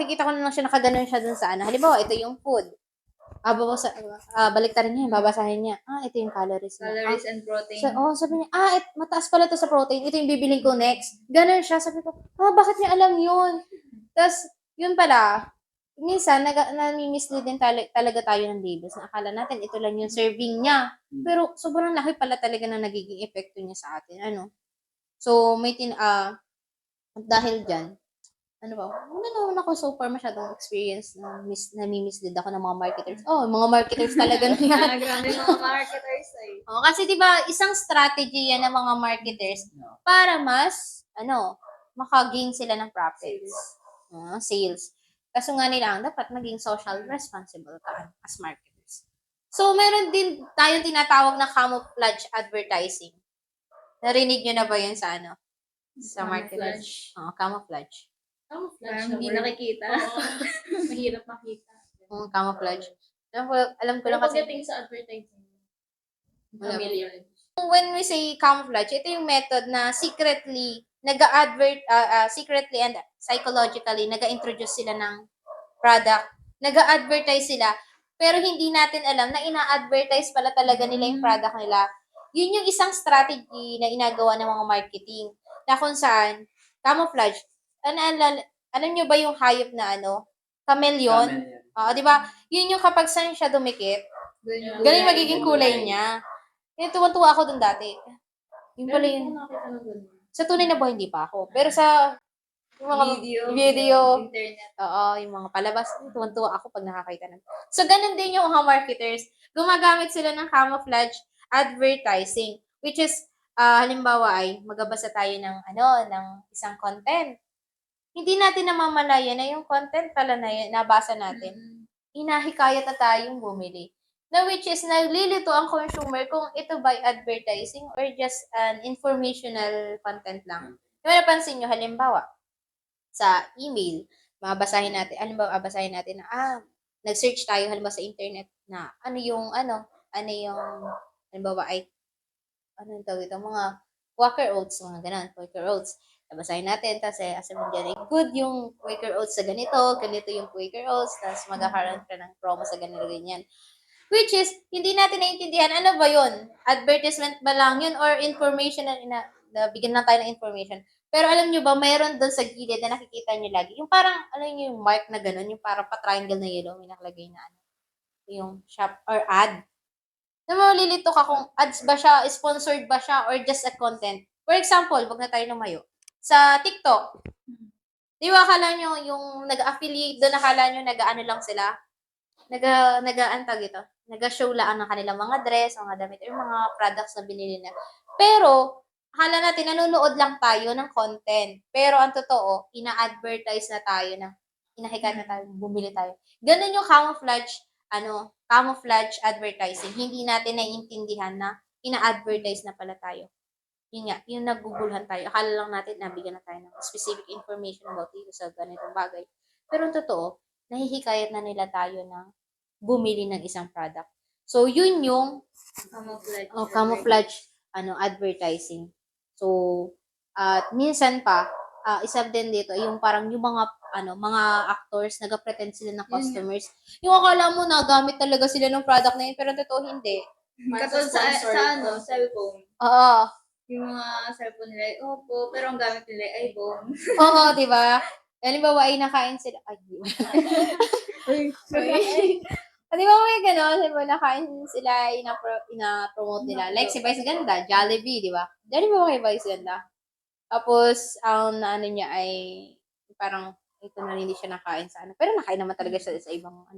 nakikita ko na lang siya, nakaganon siya dun sa ano. Halimbawa, ito yung food. Baliktarin niya, babasahin niya. Ito yung calories niya. Calories and protein. Sabi niya, mataas pala to sa protein. Ito yung bibiling ko next. Ganon siya. Sabi ko, bakit niya alam yun? Tapos, yun pala, minsan, nami-mislead din talaga tayo ng labels. Na akala natin, ito lang yung serving niya. Pero, sobrang laki pala talaga na nagiging epekto niya sa atin. So, dahil dyan, wala naman ako so far masyadong experience na nami-mislead ako ng mga marketers. Mga marketers talaga na yan. Grabe mga marketers eh. Kasi diba, isang strategy yan ng mga marketers para mas, maka-gain sila ng profits. Sales. Kaso nga nila, dapat maging social responsible ka as marketers. So, meron din tayong tinatawag na camouflage advertising. Narinig nyo na ba yun sa sa marketers? Camouflage. Parang hindi nakikita. Mahirap makita. Camouflage. Alam ko lang kasi. Pagdating sa advertising, familiar. When we say camouflage, ito yung method na secretly and psychologically nag-introduce sila ng product. Nag-advertise sila, pero hindi natin alam na ina-advertise pala talaga nila yung product nila. Yun yung isang strategy na inagawa ng mga marketing. Na kung saan, camouflage. Alam nyo ba yung hayop na chameleon? Di ba? Yun yung kapag saan siya dumikit, ganun magiging kulay niya. Tuwan-tuwa ako dun dati. Yung pala yun. Sa tunay na buhay, hindi pa ako. Pero sa yung mga video, internet. yung mga palabas, tuwan-tuwa ako pag nakakita na. So, ganun din yung mga marketers. Gumagamit sila ng camouflage advertising, which is, halimbawa ay, magabasa tayo ng isang content. Hindi natin namamalaya na yung content pala na nabasa natin. Hinahikayat na tayong bumili. Na which is, naglilito ang consumer kung ito ba advertising or just an informational content lang. Kung napansin nyo, halimbawa, sa email, mabasahin natin na, nag-search tayo halimbawa sa internet na halimbawa ay, yung tawag ito, mga Quaker Oats, mga ganun, Quaker Oats. Basahin natin, tapos asabihin dyan, good yung Quaker Oats sa ganito yung Quaker Oats, tapos magkakaroon ka ng promo sa ganito, ganyan. Which is, hindi natin naiintindihan, ano ba yun? Advertisement ba lang yun or information na bigyan lang tayo ng information. Pero alam nyo ba, mayroon doon sa gilid na nakikita nyo lagi. Yung parang, alam nyo yung mark na gano'n, yung parang pa-triangle na yellow, may nakalagay na yung shop or ad. Na malilito ka kung ads ba siya, sponsored ba siya, or just a content. For example, wag na tayo lumayo. Sa TikTok, di ba akala nyo yung nag-affiliate doon, akala nyo nag-ano lang sila? Nag-antag ito. Nag-show lang ng kanilang mga dress, mga damit, or mga products na binili na. Pero, akala natin, nanonood lang tayo ng content. Pero, ang totoo, ina-advertise na tayo na, inahikat na tayo, bumili tayo. Ganun yung camouflage advertising. Hindi natin naiintindihan na ina-advertise na pala tayo. Yun nga, yung naguguluhan tayo. Akala lang natin, nabigyan na tayo ng specific information about dito sa ganitong bagay. Pero, ang totoo, nahihikayat na nila tayo na bumili ng isang product. So, yun yung camouflage advertising. So, at minsan pa, isa din dito, yung parang yung mga actors, nag-pretend sila ng customers. Yung akala mo na gamit talaga sila ng product na yun, pero totoo hindi. Katulad sa cellphone. Oo. Yung mga cellphone nila ay Oppo, pero ang gamit nila ay iPhone. Oo, di ba? Halimbawa ay nakain sila. Di ba may gano'n? Halimbawa nakain sila, ina-promote nila. Like si Vice Ganda, Jollibee, di ba? Jollibee ba kay Vice Ganda? Tapos, ang niya ay parang ito na hindi siya nakain sa Pero nakain naman talaga siya sa ibang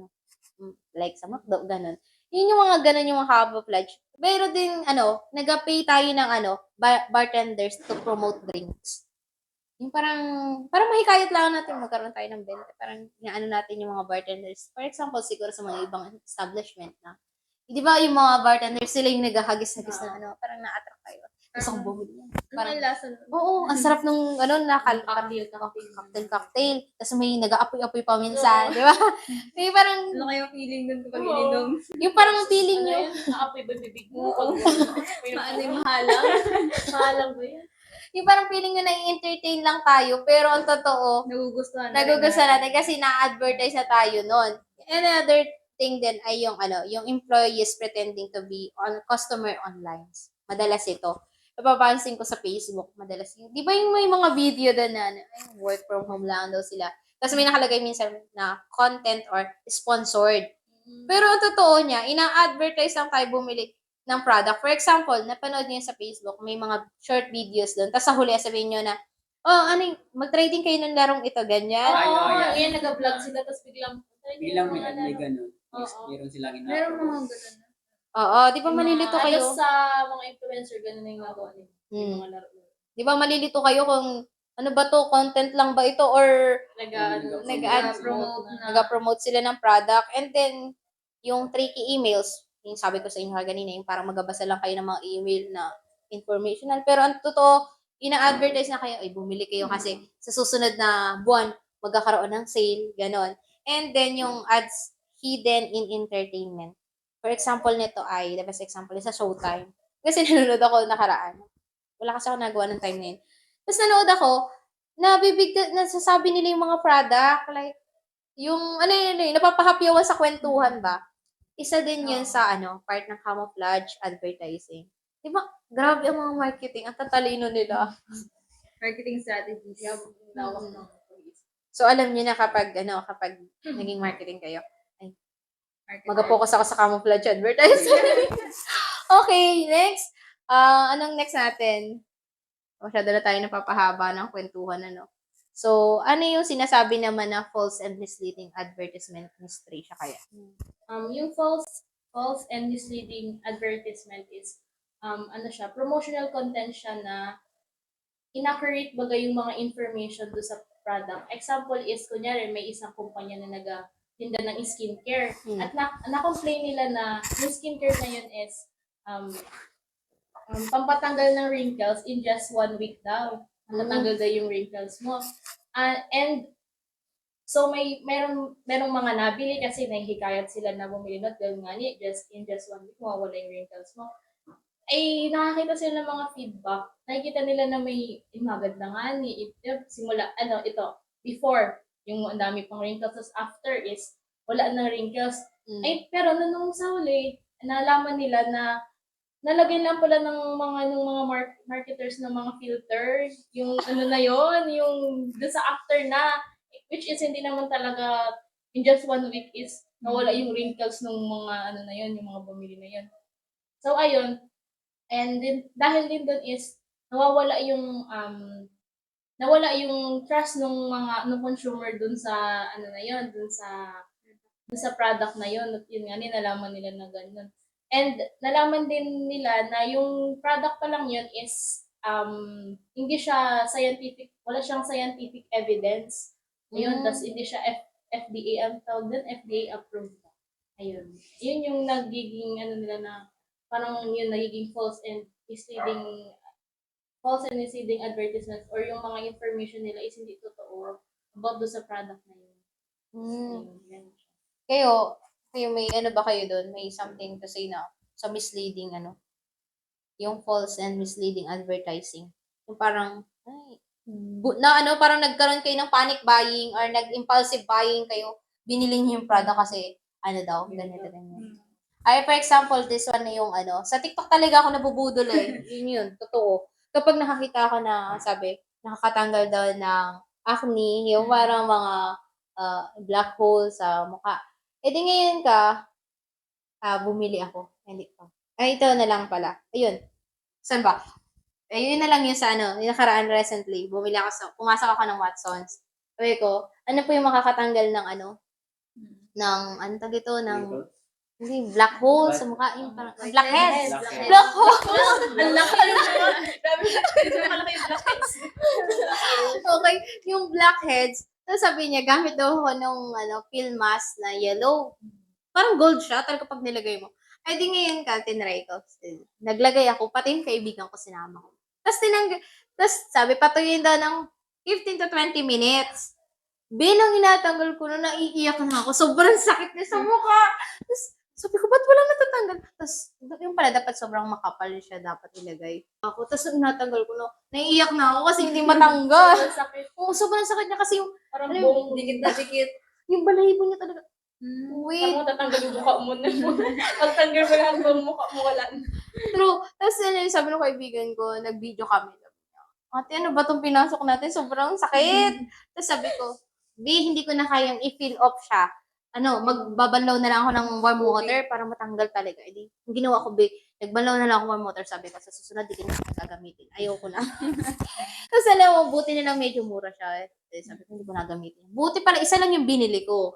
like sa McDo, gano'n. Yun yung mga gano'n yung mga camouflage. Pero din, nag-pay tayo ng bartenders to promote drinks. Yung parang mahikayat lang natin magkaroon tayo ng benta. Parang inaano natin yung mga bartenders. For example, siguro sa mga ibang establishment na, di ba yung mga bartenders, sila yung naghahagis-hagis na parang na-attract tayo. Gusto kong bumili yan. Parang lasa. Oo, ang sarap nung cocktail. Tapos may nag-aapoy-apoy pa minsan, di ba? May parang, Ano kayong feeling dun kapag ininom? yung parang feeling nyo, Naapoy ba bibig mo? Paano yung mahalang? Mahalang ba yan? Yung parang feeling nyo nai-entertain lang tayo, pero ang totoo, Nagugustuhan natin kasi na-advertise na tayo nun. Another thing din ay yung yung employees pretending to be on customer online. Madalas ito. Napapansin ko sa Facebook, madalas yung, di ba yung may mga video doon na ay, work from home lang daw sila. Tapos may nakalagay minsan na content or sponsored. Pero ang totoo niya, ina-advertise lang tayo bumili ng product. For example, napanood niyo sa Facebook, may mga short videos doon. Tapos sa huli, sabihin niyo na, oh, mag-trading kayo ng larong ito, ganyan. Oo, Ay, yan, nag-vlog sila, tapos biglang, Bilang may, mga may ganun. Oo. Meron silang Meron mga ina-approach. ganun. Oo, di ba malilito kayo? Halos sa mga influencer, ganun na yung nagawa nila. Yung Hmm. mga laro. Di ba malilito kayo kung ano ba to, content lang ba ito, or Promote na. nag-promote sila ng product, and then, yung tricky emails, yung sabi ko sa inyo kanina, yung parang magabasa lang kayo ng mga email na informational, pero ang totoo, ina-advertise na kayo, ay bumili kayo kasi sa susunod na buwan, magkakaroon ng sale, ganon. And then, yung ads hidden in entertainment. For example nito ay, the best example is sa Showtime. Kasi nanonood ako nakaraan. Wala kasi ako nagawa ng time na yun. Tapos nanood ako, nasasabi nila yung mga product, like, yung, napapahapyawan sa kwentuhan ba? Isa din yun sa, part ng camouflage advertising. Di ba? Grabe ang mga marketing. Ang tatalino nila. Marketing strategies. Lawak ng So, alam niyo na kapag naging marketing kayo, mag-focus ako sa camouflage advertising. Okay, next. Anong next natin? Masyado na tayo napapahaba ng kwentuhan, So, ano yung sinasabi naman na false and misleading advertisement, Miss Tricia, kaya? Yung false and misleading advertisement is promotional content siya na inaccurate bagay yung mga information do sa product. Example is, kunyari, may isang kumpanya na nagtinda ng skincare. At na-complain nila na yung skincare na yun is pampatanggal ng wrinkles in just 1 week daw. Natatanggal daw yung wrinkles mo. And so merong mga nabili kasi nahihikayat sila na bumili na dahil nga in just 1 week mawawala yung wrinkles mo. Ay nakakita sila ng mga feedback. Nakikita nila na may maganda nga simula ito before yung ang dami pang wrinkles, tapos after is wala nang wrinkles. Ay pero nung sa huli nalaman nila na nalagay lang pala ng mga marketers ng mga filter, yung na yon, yung dun sa after na, which is hindi naman talaga in just 1 week is nawala yung wrinkles ng mga na yon, yung mga bumili na yon. So ayun, and then dahil din dun is nawala yung trust ng consumer dun sa na yon, dun sa product na yon. At yun nga nalaman nila na ganun. And nalaman din nila na yung product pa lang yun is hindi siya scientific, wala siyang scientific evidence. Ayun, tas hindi siya FDA ang tawag din, FDA approved. Ayun. Yun yung nagiging nila na parang yun nagiging false and misleading advertisements or yung mga information nila is hindi totoo about do sa product na yun. Ayun. Kayo may ba kayo doon? May something to say na sa misleading yung false and misleading advertising. Yung parang parang nagkaroon kayo ng panic buying or nag-impulsive buying kayo, binili niyo yung product kasi ganito. Ay, for example, this one na yung sa TikTok talaga ako nabubudol yun, totoo. Kapag nakakita ako na sabi, nakakatanggal daw ng acne, yung parang mga black hole sa mukha. E di ngayon bumili ako. Hindi pa. Ay, ito na lang pala. Ayun. Saan ba? Ayun na lang yung sa yung nakaraan recently. Pumasok ako ng Watsons. Sabi ko, ano po yung makakatanggal ng tawag ito, hindi, black hole sa mukha. Yung parang, blackheads. Blackheads. Black hole. Ang laki yung malaki yung blackheads. Okay, yung blackheads. Tapos sabi niya, gamit daw ako nung peel mask na yellow. Parang gold siya, talaga pag nilagay mo. Ay di ngayon tinry ko. Naglagay ako, pati yung kaibigan ko sinama ko. Tapos sabi, patuyin daw ng 15 to 20 minutes. Binang inatanggal ko na, naiiyak na ako. Sobrang sakit niya sa mukha. Tapos, Sabi ko, ba't wala natatanggal? Tapos, yung pala, dapat sobrang makapal siya dapat ilagay. Ako, tapos nung natanggal ko, no, naiiyak na ako kasi hindi matanggal. Sobrang sakit. Oo, sobrang sakit niya kasi yung, Parang Alam buong mo, Dikit na dikit. yung balahibo niya talaga. Parang Wait. matatanggal yung mukha mo na. Pagtanggal mo lahat ng mukha mo, wala na. True. Tapos sabi ng kaibigan ko, nag-video kami. Ate, ano ba itong pinasok natin? Sobrang sakit. Tapos sabi ko, B, hindi ko na kayang i-fill off siya. Magbabanlaw na lang ako ng warm water para matanggal talaga. Edi, yung ginawa ko, B, nagbanlaw na lang ako warm water. Sabi ko, sa susunod, di ko na gagamitin. Ayoko na. Tapos alam mo, buti na lang medyo mura siya. Sabi ko, hindi ko na gamitin. Buti pala, isa lang yung binili ko.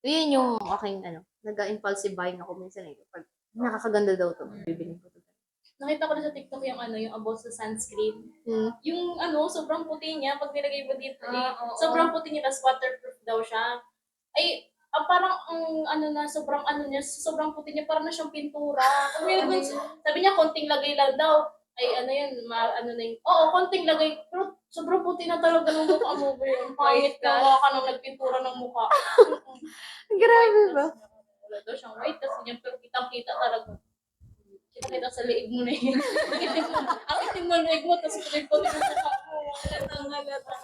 Yun yung aking, nag-impulsive buying ako minsan eh. Pag nakakaganda daw to, bibili ko to. Nakita ko na sa TikTok yung yung about sa sunscreen. Hmm. Yung sobrang puti niya, pag nilagay mo dito, Oo. sobrang puti niya, tapos waterproof daw siya. Ay, parang sobrang puti niya, parang na siyang pintura. Sabi niya, konting lagay lang daw. Ay, konting lagay. Pero sobrang puti na talaga ng mukha mo. Ang pangit ka, wala ka nang nagpintura ng mukha. Grabe ba? Wala daw siyang white, tapos niya, pero kitang-kita talaga. Kita sa leeg mo na yun. Ang itim mo leeg mo, tapos puti-puti mo sa mukha mo. Halata.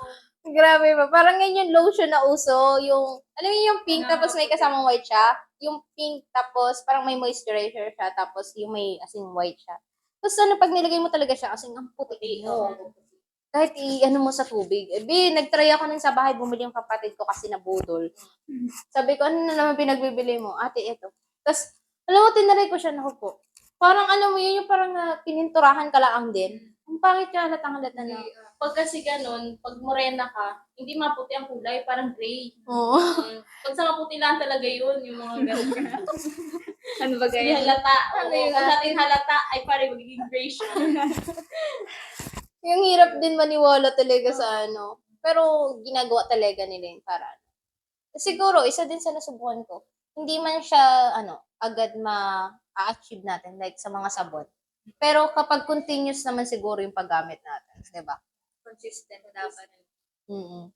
Grabe ba? Parang ngayon yung lotion na uso, alam mo yung pink tapos may kasamang white siya? Yung pink tapos parang may moisturizer siya tapos yung may asing white siya. Tapos pag nilagay mo talaga siya, asing ang puti mo. Kahit mo sa tubig. Nagtry ako nun sa bahay, bumili yung kapatid ko kasi nabudol. Sabi ko, ano na naman pinagbibili mo? Ate, eto. Tapos, alam mo, tinaray ko siya, naku po. Parang yun yung parang pininturahan ka lang din. Ang pangit siya, halatang-halata na. Pag kasi ganun, pag morena ka, hindi maputi ang kulay, parang gray. Oo. Pag sa maputi lang talaga yun, yung mga ganun. Ano ba Hindi gaya? halata. Ano Oo, yun? kung natin halata, ay parang magiging gray siya. Yung hirap din maniwala talaga sa Pero ginagawa talaga nila yung paraan. Siguro, isa din sa nasubukan ko. Hindi man siya, agad ma-achieve natin, like sa mga sabon. Pero kapag continuous naman siguro yung paggamit natin, di ba? Consistent dapat. Mm.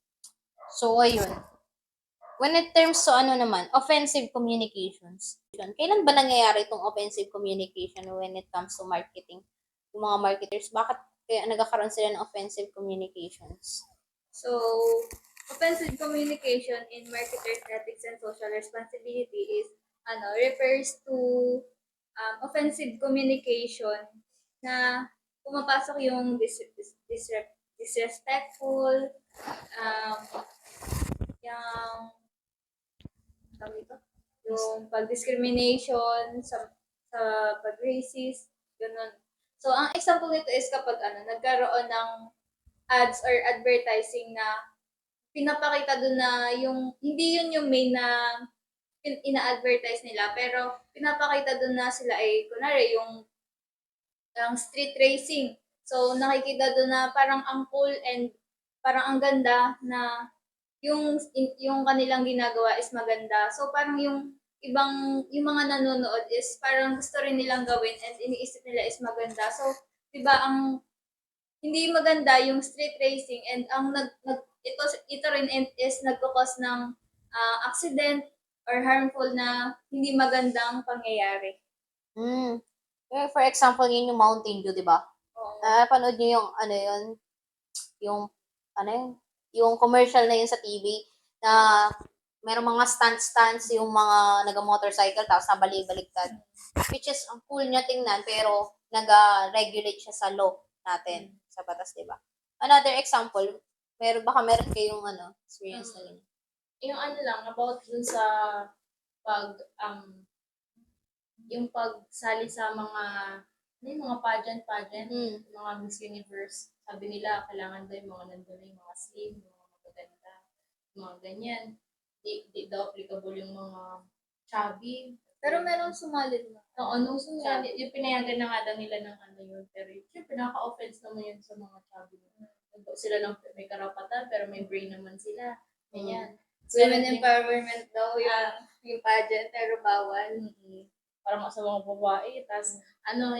So, ayun. When it terms to offensive communications. Kailan ba nangyayari itong offensive communication when it comes to marketing? Yung mga marketers, bakit kaya nagkakaroon sila ng offensive communications? So, offensive communication in marketers' ethics and social responsibility refers to offensive communication na pumapasok yung disrespectful, yung yung pag-discrimination sa pag-racist, ganun. So, ang example nito is kapag nagkaroon ng ads or advertising na pinapakita doon na hindi yun yung main na ina-advertise nila, pero pinapakita doon na sila ay, kunwari, yung street racing. So, nakikita doon na parang ang cool and parang ang ganda na yung kanilang ginagawa is maganda. So, parang yung mga nanonood is parang gusto rin nilang gawin and iniisip nila is maganda. So, 'di ba ang hindi maganda yung street racing and ito rin is nagko-cause ng accident or harmful na hindi magandang pangyayari. For example, yun yung Mountain Dew, di ba? Oo. Panood niyo yung yung yung commercial na yun sa TV na merong mga stands yung mga naga-motorcycle tapos nabalik-baliktad. Which is, ang cool niya tingnan pero nag-regulate siya sa law natin sa batas, di ba? Another example, baka meron kayong experience na ganyan. Yung lang, about dun sa yung pagsali sa mga pageant, yung mga Miss Universe. Sabi nila, kailangan daw yung mga nandun yung mga slim, yung mga magaganda, yung mga ganyan. Di daw applicable yung mga chubby. Pero meron sumali na. Oo, nung sumali, yung pinayagan na nga daw nila ng yun. Pero syempre, nakaka-offense naman yun sa mga chubby. Sila lang may karapatan, pero may brain naman sila. Ganyan. Women empowerment daw yung pageant, pero bawal. Parang sa mga babae. Tapos,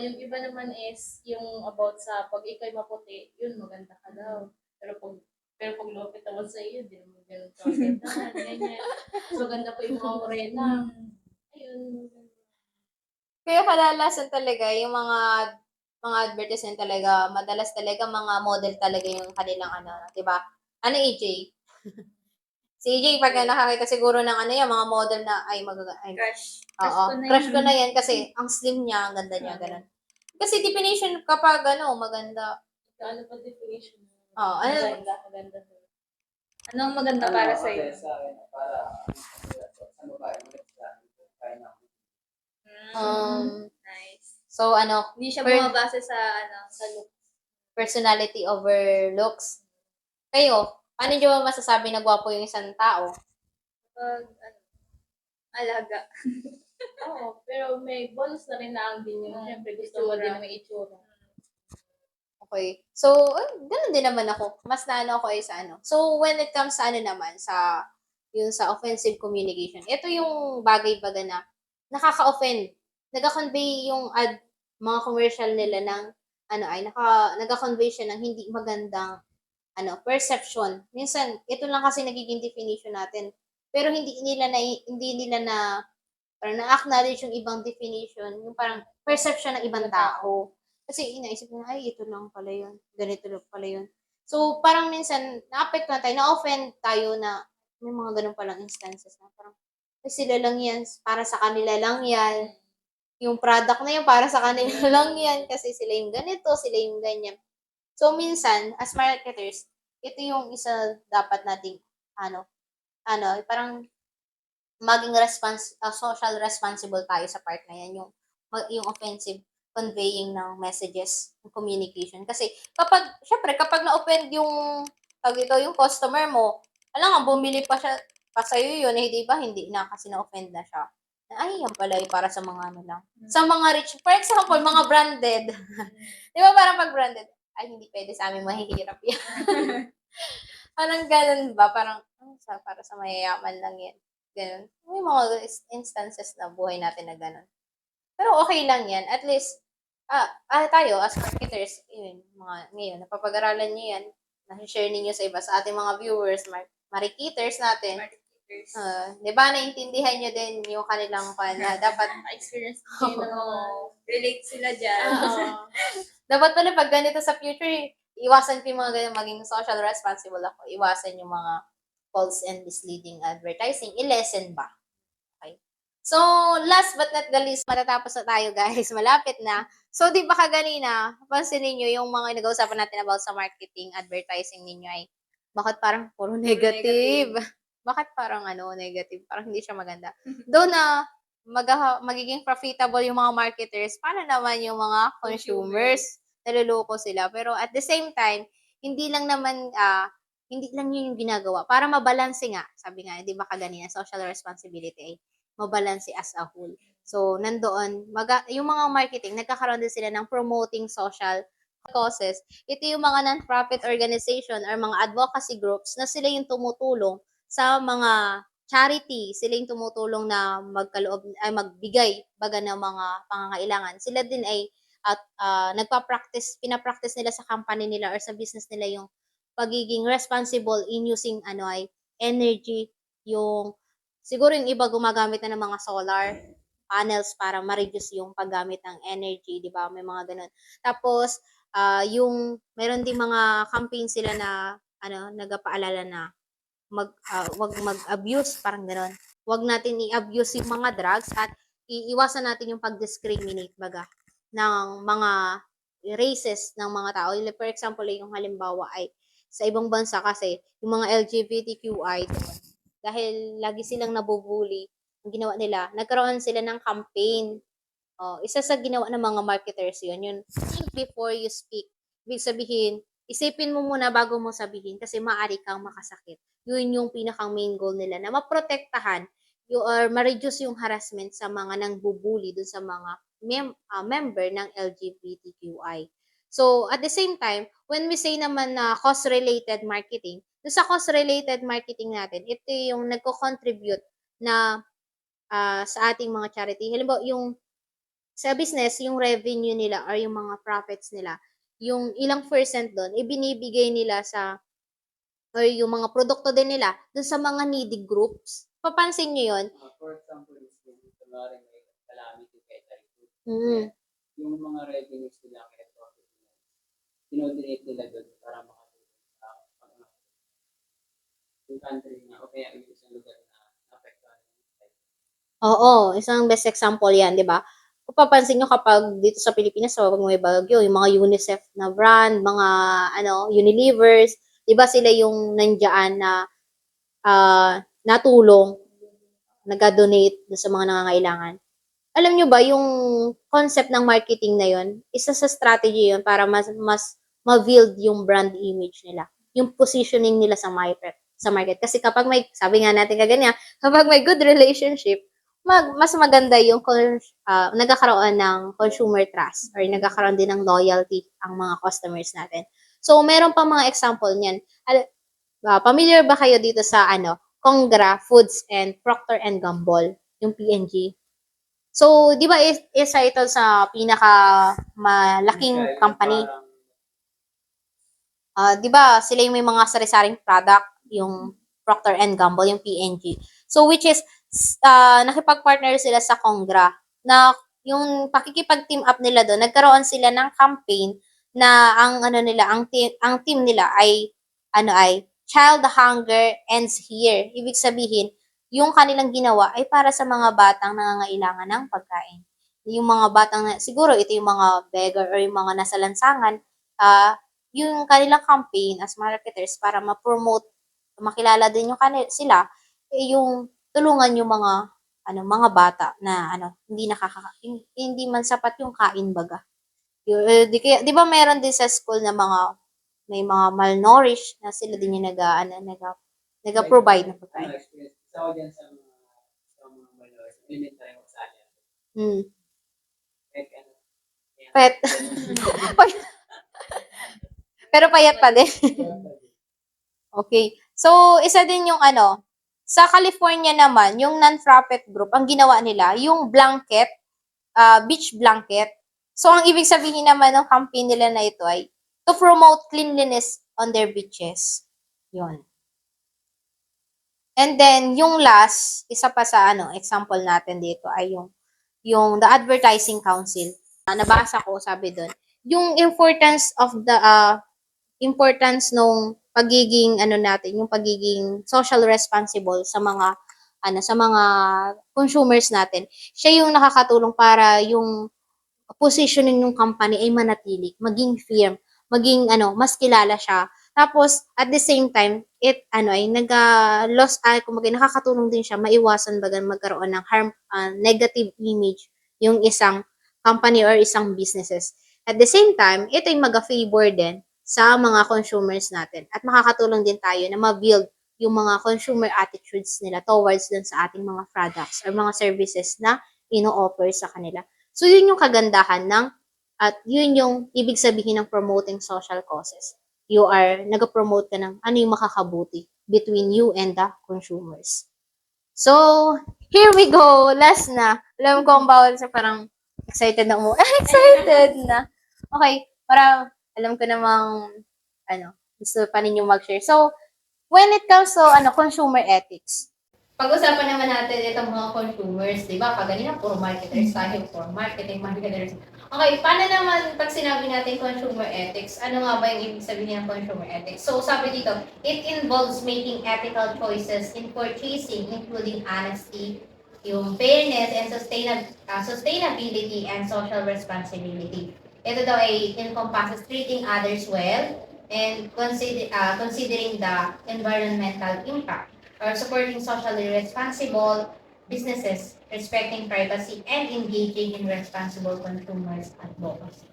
yung iba naman is, yung about sa pag ikaw'y maputi, yun, maganda ka daw. Pero pag lupit naman sa iyo, di naman ganun ka maganda. Ganyan. So, ganda po yung mga morena. Ayun. Kaya kadalasan talaga yung mga advertisement talaga, madalas talaga mga model talaga yung kanilang ano, 'di ba? Ano AJ? Si AJ pag nakakita siguro ng ano yan, mga model na ay ay, Crush. Crush oo, ko na crush yun. ko na yan kasi ang slim niya, ang ganda niya, ganun. Kasi definition kapag ano, maganda. Ano pa definition? Oo, ano, Maganda, maganda. Anong maganda para sa iyo? Sa akin, para sa babae, kaya na. Nice. so ano, Hindi siya per- bumabase sa ano, sa look. personality over looks. Kayo, paano nyo ba masasabi na gwapo yung isang tao? Pag ano, alaga. Oo, pero may bonus na rin lang din yun. Siyempre, gusto mo Itsura. din na may itsura. Okay. So, ganun din naman ako. Mas naano ako ay sa ano. So, when it comes sa ano naman, yung sa offensive communication, ito yung bagay-baga na nakaka-offend. Nag-convey yung mga commercial nila ng ano ay nag-convey siya ng hindi magandang ano, perception. Minsan, ito lang kasi nagiging definition natin. Pero hindi nila na parang na-acknowledge yung ibang definition, yung parang perception ng ibang tao. Kasi inaisip mo, ay, ito lang pala yun. Ganito lang pala yun. So, parang minsan, na-apektuhan tayo, na-offend tayo na may mga ganun palang instances na parang, ay, sila lang yan, para sa kanila lang yan. Yung product na yun, para sa kanila lang yan. Kasi sila yung ganito, sila yung ganyan. So, minsan, as marketers, ito yung isa dapat nating, parang maging social responsible tayo sa part na yan, yung offensive conveying ng messages, ng communication. Kasi syempre, kapag na-offend yung, yung customer mo, alam nga, bumili pa sa'yo yun, di ba, hindi na, kasi na-offend na siya. Ay, yan pala, para sa mga ano lang. Sa mga rich, for example, mga branded. Di ba, parang pag branded, ay, hindi pwede sa amin, mahihirap yan. Parang ganun ba? Parang, para sa mayayaman lang yan. Ganun. May mga instances na buhay natin na ganun. Pero okay lang yan. At least, tayo as marketers, yun, ngayon, napapag-aralan nyo yan, na-share ninyo sa iba, sa ating mga viewers, mariketers natin. Marketers. Di ba, naintindihan nyo din yung kanilang na dapat Experience kayo ng mga... Relate sila dyan. dapat pala pag ganito sa future, iwasan ko yung mga ganyan, maging social responsible ako. Iwasan yung mga false and misleading advertising. I-lessen ba? Okay. So, last but not the least, matatapos na tayo guys. Malapit na. So, di ba kaganina, pansin ninyo yung mga nag-uusapan natin about sa marketing, advertising ninyo ay bakit parang puro negative? Bakit parang negative? Parang hindi siya maganda. Though na magiging profitable yung mga marketers, paano naman yung mga consumers? Naluloko sila. Pero at the same time, hindi lang naman hindi lang yun yung ginagawa. Para mabalanse nga, sabi nga, di ba kaganina, social responsibility ay mabalanse as a whole. So, nandoon, yung mga marketing, nagkakaroon din sila ng promoting social causes. Ito yung mga non-profit organization or mga advocacy groups na sila yung tumutulong sa mga charity, sila yung tumutulong na magbigay baga ng mga pangangailangan. Sila din ay pinapractice nila sa company nila or sa business nila yung pagiging responsible in using energy, yung siguro yung iba gumagamit na ng mga solar panels para ma-reduce yung paggamit ng energy, di ba? May mga ganun. Tapos, yung meron ding mga campaign sila na nagpaalala na wag mag-abuse, parang gano'n. Wag natin i-abuse yung mga drugs at iiwasan natin yung pag-discriminate baga ng mga races ng mga tao. For example, yung halimbawa ay sa ibang bansa kasi yung mga LGBTQI dahil lagi silang nabubuli, ang ginawa nila, nagkaroon sila ng campaign. Isa sa ginawa ng mga marketers yun, yung think before you speak. Ibig sabihin, isipin mo muna bago mo sabihin kasi maaari kang makasakit. Yun yung pinakang main goal nila na maprotektahan or ma-reduce yung harassment sa mga nangbubuli dun sa mga member ng LGBTQI. So, at the same time, when we say naman na cost-related marketing, dun sa cost-related marketing natin, ito yung nagko-contribute na sa ating mga charity. Halimbawa, yung sa business, yung revenue nila or yung mga profits nila, yung ilang percent doon, ibinibigay nila or yung mga produkto din nila dun sa mga needy groups. Papansin nyo yun? For example, is kung kunwari may calamity kay typhoon, Mm. Yung mga revenues nila kaya profit nila, dinodonate nila doon para makatulong sa pag-unlak yung country na o kaya yung isang lugar na naapektuhan. Oo, isang best example yan, di ba? Kung papansin nyo kapag dito sa Pilipinas, kapag may bagyo, yung mga UNICEF na brand, mga Unilevers, di ba sila yung nandiyan na natulong, nag-donate sa mga nangangailangan. Alam nyo ba, yung concept ng marketing na yun, isa sa strategy yun para mas ma-build yung brand image nila. Yung positioning nila sa market. Kasi kapag may, sabi nga natin kaganya, kapag may good relationship, mas maganda yung nagkakaroon ng consumer trust or nagkakaroon din ng loyalty ang mga customers natin. So, meron pa mga example niyan. Familiar ba kayo dito sa Congra Foods and Procter and Gamble, yung PNG? So, di ba isa ito sa pinaka malaking company? Di ba sila yung may mga sari-saring product, yung Procter and Gamble, yung PNG. So, which is, nakipag-partner sila sa Congra na yung pakikipag-team up nila doon, nagkaroon sila ng campaign na ang team nila ay Child Hunger Ends Here. Ibig sabihin, yung kanilang ginawa ay para sa mga batang nangangailangan ng pagkain. Yung mga batang, siguro ito yung mga beggar or yung mga nasa lansangan, yung kanilang campaign as marketers para ma-promote, makilala din yung sila, yung tulungan yung mga bata na hindi man sapat yung kain baga. Di ba meron din sa school na may mga malnourished na sila din yung nag-provide ng pagkain. Experience. Isa ko dyan sa mga malawis. Elementary ko sa alin. Hmm. Pet. Pet. Pero payat pa din. Okay. So, isa din yung sa California naman, yung non-profit group, ang ginawa nila, yung blanket, beach blanket. So, ang ibig sabihin naman ng campaign nila na ito ay to promote cleanliness on their beaches. Yun. And then, yung last, isa pa sa example natin dito ay yung the Advertising Council. Nabasa ko, sabi doon, yung importance nung pagiging natin, yung pagiging social responsible sa mga consumers natin. Siya yung nakakatulong para yung positioning ng company ay manatili, maging firm, maging mas kilala siya. Tapos at the same time, nakakatulong din siya maiwasan baga magkaroon ng negative image yung isang company or isang businesses. At the same time, ito ay mag-favor din sa mga consumers natin. At makakatulong din tayo na ma-build yung mga consumer attitudes nila towards dun sa ating mga products or mga services na ino-offer sa kanila. So, yun yung kagandahan at yun yung ibig sabihin ng promoting social causes. You are, nag-promote ka ng ano yung makakabuti between you and the consumers. So, here we go. Last na. Alam ko ang bawal sa parang excited na excited na. Okay, para alam ko namang gusto pa ninyo mag-share. So, when it comes to consumer ethics, pag-usapan naman natin itong mga consumers, di ba? Kaganina, puro marketers tayo, puro marketers. Okay, paano naman pag sinabi natin consumer ethics, ano nga ba yung ibig sabihin ng consumer ethics? So, sabi dito, it involves making ethical choices in purchasing, including honesty, yung fairness, and sustainability and social responsibility. Ito daw ay encompasses treating others well and considering the environmental impact or supporting socially responsible businesses, respecting privacy, and engaging in responsible consumers advocacy.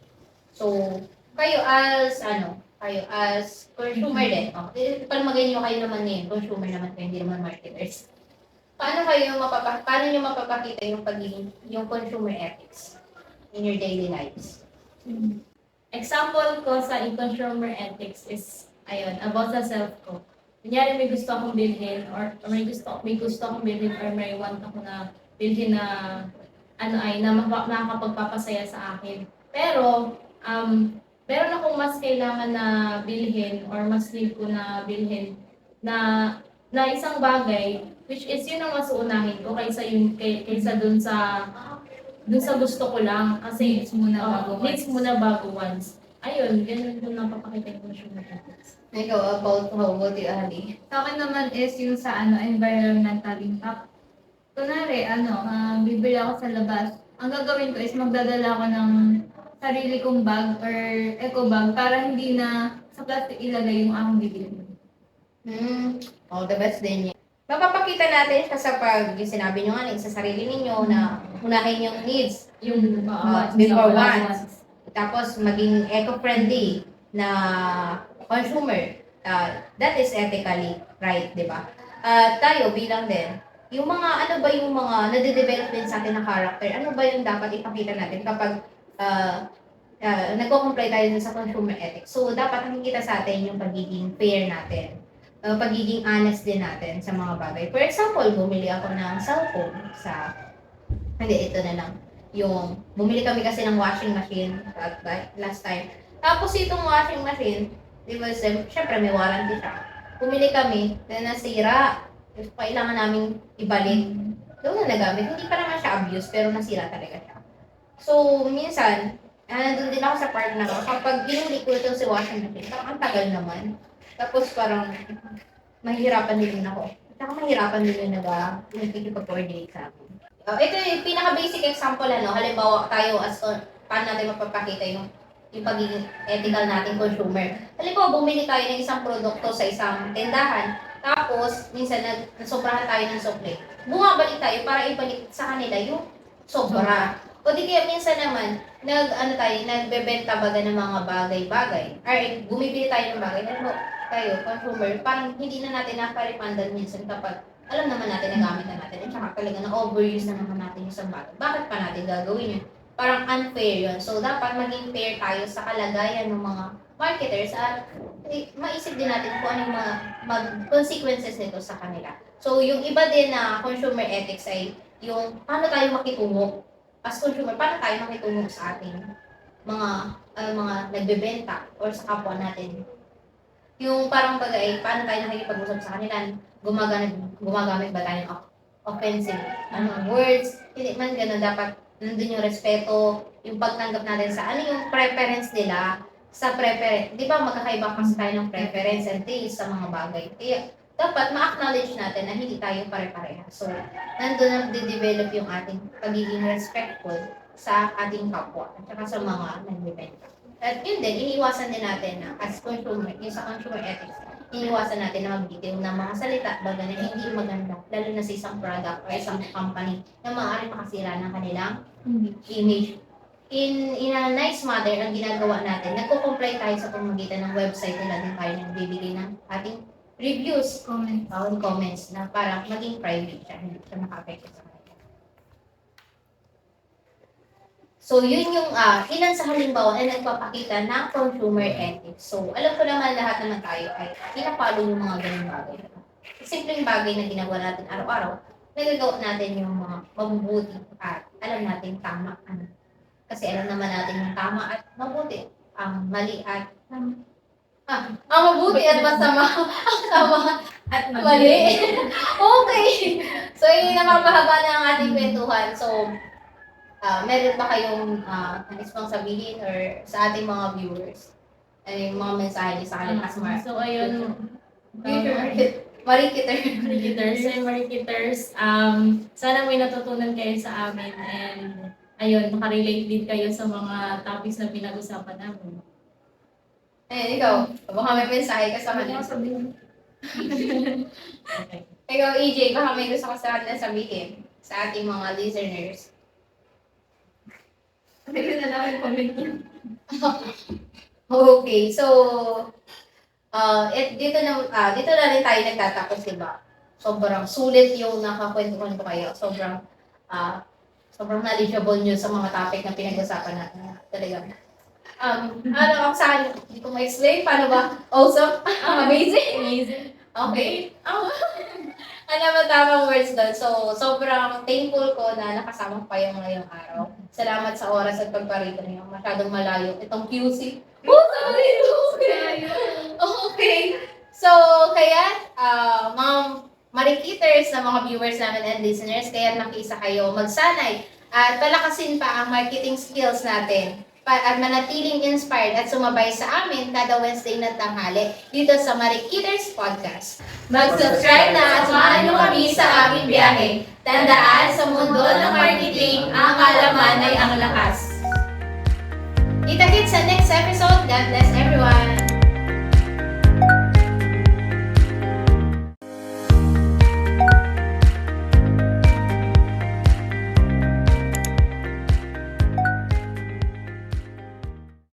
So, kayo as consumer din, palmagay nyo kayo naman ngayon, consumer naman kayo, hindi naman marketers. Paano nyo mapapakita yung consumer ethics in your daily lives? Example ko sa consumer ethics is, about sa self ko. Kunyari may gusto akong bilhin or may gusto akong bilhin or may want ako na bilhin na nakakapagpapasaya sa akin. Pero, meron akong mas kailangan na bilhin or mas need ko na bilhin na isang bagay which is yun ang mas uunahin ko kaysa dun sa dun sa gusto ko lang. Kasi, Needs muna bago needs wants. muna bago once. Ayun, ganun yung napapakita yung consumer ethics. Ikaw, about how about you, Ali? Sa akin naman is yung sa environmental impact. Kunwari, bibili ako sa labas. Ang gagawin ko is magdadala ako ng sarili kong bag or eco bag para hindi na sa plastic ilagay yung aking bibili. All the best din yun. Mapapakita natin siya sa pag yung sinabi nyo nga sa sarili ninyo na unahin yung needs Yung before wants. Tapos maging eco-friendly na consumer. That is ethically right, di ba? Tayo bilang din, yung mga ano ba yung mga nade-develop din sa atin na character, ano ba yung dapat ipakita natin kapag nagko-comply tayo dun sa consumer ethics. So, dapat nakikita sa atin yung pagiging fair natin. Pagiging honest din natin sa mga bagay. For example, bumili ako ng cellphone hindi, ito na lang. Yung, bumili kami kasi ng washing machine last time. Tapos itong washing machine, di ba, syempre may warranty siya. Bumili kami, na nasira. Kailangan namin ibalik. Doon na nagamit. Hindi pa naman siya abuse, pero nasira talaga siya. So, minsan, nandun din ako sa part na kapag binuli ko ito si washing machine, parang ang tagal naman. Tapos parang mahihirapan din ako. Saka mahihirapan din yung nagkikipag-coordinate sa akin. Ito yung pinaka-basic example, halimbawa tayo paano natin mapapakita yung pagiging ethical nating consumer. Halimbawa, bumili tayo ng isang produkto sa isang tindahan, tapos minsan nasobrahan tayo ng sukli. Bumabalik tayo para ibalik sa kanila yung sobra. O di kaya minsan naman, nagbebenta baga ng mga bagay-bagay. Or bumibili tayo ng bagay, tayo, consumer, parang hindi na natin naparipandan minsan kapag alam naman natin na gamit na natin. At saka talaga na-overuse na naman natin yung isang bagay. Bakit pa natin gagawin yun? Parang unfair yun. So, dapat maging fair tayo sa kalagayan ng mga marketers at maisip din natin kung ano yung mga consequences nito sa kanila. So, yung iba din na consumer ethics ay yung paano tayo makitungo as consumer, paano tayo makitungo sa ating mga nagbebenta or sa kapwa natin. Yung parang bagay, paano tayo nakikipag-usap sa kanila, gumagamit ba tayo ng offensive words, hindi man gano'n, dapat nandun yung respeto, yung pagtanggap natin sa ano yung preference nila sa preference. Di ba magkakaiba kasi tayo ng preference and taste sa mga bagay. Kaya dapat ma-acknowledge natin na hindi tayo pare-pareha. So, nandun na de-develop yung ating pagiging respectful sa ating kapwa at saka sa mga nagbibenta. At yun din, iniiwasan din natin na as consumer, yung sa consumer ethics, iniiwasan natin na magbitiw ng mga salita baga na hindi maganda, lalo na sa isang product or isang company na maaaring makasira ng kanilang image. In a nice manner, ang ginagawa natin, nagko-comply tayo sa pamamagitan ng website nila din tayo nagbibigay ng ating reviews, comments na para maging private siya, hindi siya maka-affect sa kanila. So, yun yung ilan sa halimbawa na nagpapakita ng consumer ethics. So, alam ko naman lahat naman tayo ay pinapalo yung mga ganung bagay. Simpleng bagay na ginagawa natin araw-araw, nagagawa natin yung mga mabubuti at alam natin tama. Kasi alam naman natin yung tama at mabuti. Ang mali at ang mabuti at masama. Ang tama at mali. Okay. So, yun yung napapahaba na ang ating kwentuhan. So, meron ba kayong nais pang sabihin or sa ating mga viewers? Ano yung mga mensahe niyo sa kanila? So, ayun, Marikiters, sana may natutunan kayo sa amin and ayun, makarelate din kayo sa mga topics na pinag-usapan namin. Ikaw, baka may mensahe ka sa kanila. Okay. Ikaw, EJ, baka may gusto ka sa kanila sabihin sa ating mga listeners. Ayun na lang yung comment niya. Okay, so dito na rin tayo nagtatapos, diba? Sobrang sulit yung nakakwentuhan ko kayo. Sobrang knowledgeable nyo sa mga topic na pinag-usapan natin. Talagang. Ako sa akin, hindi ko ma-explain. Paano ba? Awesome? Amazing? Okay. Ano ba tamang words doon? So, sobrang thankful ko na nakasama ko kayo ngayong araw. Salamat sa oras at pagparito niyo. Masyadong malayo. Itong QC. Sorry! Okay. So, kaya, mga marikiters na mga viewers namin and listeners, kaya nakiisa kayo magsanay at palakasin pa ang marketing skills natin at manatiling inspired at sumabay sa amin kada Wednesday na tanghali dito sa Marikiters Podcast. Mag-subscribe na at samahan niyo kami sa aming biyahe. Tandaan, sa mundo ng marketing, ang kaalaman ay ang lakas. Kita-kits sa next episode. God bless everyone!